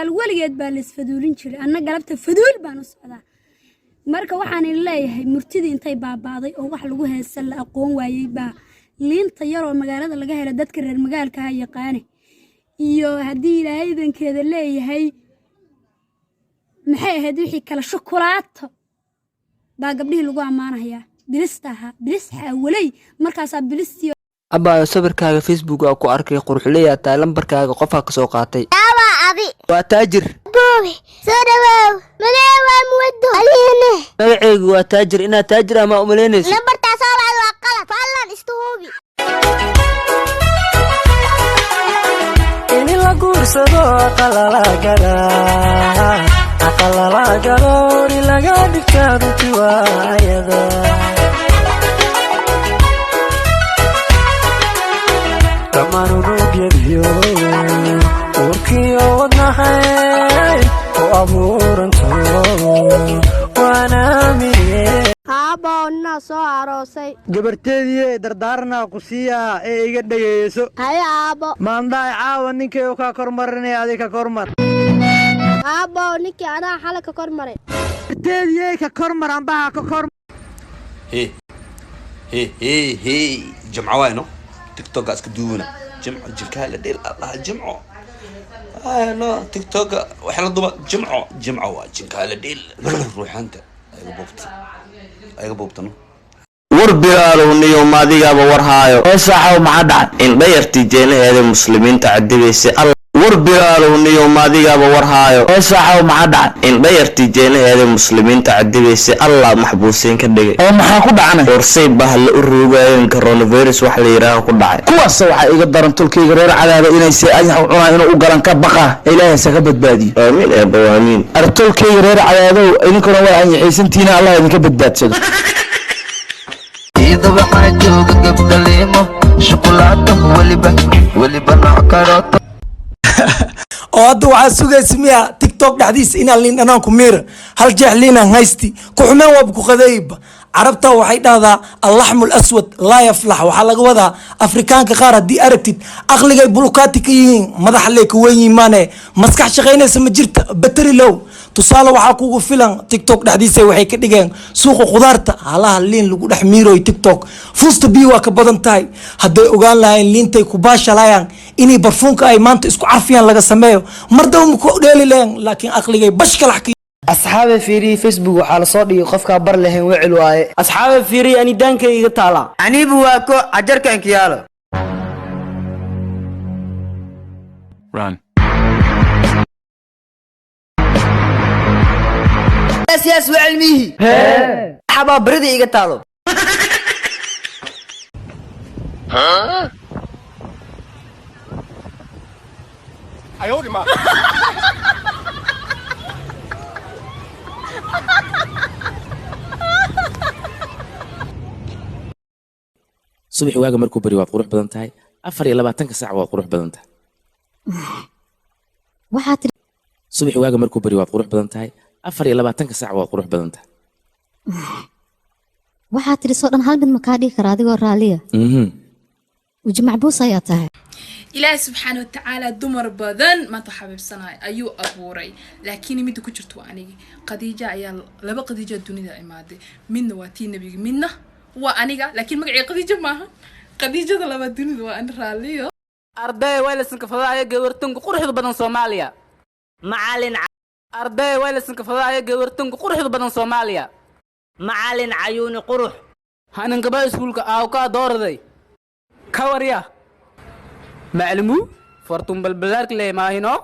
walaal waligeed baa la isfaduulin jiray anna galabta faduul baan u socdaa marka waxaan leeyahay murtidii intay baabaaday oo wax lagu heesan la aqoon waayay baa liinta yar oo magaalada laga helo dadka reer magaalka ah yaqaan iyo hadii ilaahay idankeeda leeyahay maxay ahayd wixii kala shukulaato baa gabdhihii lagu amaanayaa bilistaha walay markaas bilistiyo abaa sawirkaaga Facebook ku arkay quruxleeya taa lambarkaaga qofka ka soo qaatay abi waa taajir boobi soo dhawow maleewa muwado aliine magaceegu waa taajir ina taajir ama umaleynayso lambartaas waa qalad fallan istuubi ini la guursado aqalala garoori laga dhigtaa runti waayada kamanu nuugyadiyo urkiyo wadnahay ku abuuranto waanaaminiye haabona soo aroosay gabarteedii dardaarna ku siiya ee iga dhageyso haya aabo maanday caawa ninkay ka kormarinay adiga ka kormar aabo ninkii ana xalka kormaray gabarteedii ka kormar ambaha ka kormar هي جمعة وينه تيك توك اسك دونا جمعة جلكالة ديل الله جمعة نو تيك توك وحنا ضبط جمعة وجلكالة ديل روح أنت أيوة بوبتنا وربيالو نيو ما ديغا ورهايو صاحو ما دحن ان ديرتي جيلهeda muslimiinta cadibeysa وربيالو نيو ما ديغا ورهايو صاحو ما دحن ان ديرتي جيلهeda muslimiinta cadibeysa Allah maxbuusin ka dhigay oo maxaa ku dhacay dorsay bahal u ruugayeen coronavirus wax la yiraahdo ku dhacay kuwaas waxa iga daran tulkayga reer cadaada inay si ay cunaa inuu u galan ka baqa ilaahay saga badbaadiyo aamin ee bawaamin artulkayga reer cadaada idinkuna waa ay xiisantiina Allah idinka badbaadsado إذا بحاجة جبت ليمو شوكولاتة ولبا نعكرات oo hadda waxa sugaysmiya TikTok dhacdiis in aan anaan ku meera hal jeexliina haysti ku xumeen wab ku qadayba carabta waxay dhahdaa allahmul aswad la yaflah waxa laga wadaa afrikaanka qaar hadii aragtid aqligay bulukaati ka yihiin madax leey ku weyn yimaane maskax shaqeynaysa ma jirta battery low tusaale waxa kugu filan TikTok dhacdiisa waxay ka dhigeen suuqa khudaarta halaha liin lagu dhex miiroy TikTok fuusta biyo waa ka badan tahay haday ogaan lahayn liintay ku baashalayaan inay barfuunka ay maanta isku carfiyaan laga sameeyo mardaw ku dheeli leen laakiin aqligay bashkalax asxaabe fiiri Facebook waxa la soo dhigay qofka bar lahayn wicil waaye asxaabe fiiri ani danka iga taala anibu waa ko ajarkan kiyaalo run سياس وعلميه حبا بردي إيجا تالو أيوة ما صبح واجا مركو بري واد قروح بدن تاي أفر يلا باتنك ساعة واد قروح بدن تاي waxaad صبح واجا مركو بري واد قروح بدن تاي أفر يلا باتنك ساعة واد قروح بدن تاي waxaad tiri soo dhan hal mid ma ka dhigi kara adigoo raaliya وجمع بوصة يا تاه إلهي سبحانه وتعالى دمر بدن ما تحبب صناي أيو أبوري لكن ميدو كجرت واني قديجة عيال لبا قديجة الدنيا إمادي من واتي نبي منه وانيجا لكن مقعي قديجة معها قديجة لبا الدنيا وان راليو أرضي ويلسنك فضايا جورتنك قرحة بدن صوماليا معالن أرضي ويلسنك فضايا جورتنك قرحة بدن صوماليا معالن عيون قرح هننقبل سكولك أوكا دور ذي كوريا معلمو فرتم بالبلارك لي ما هنا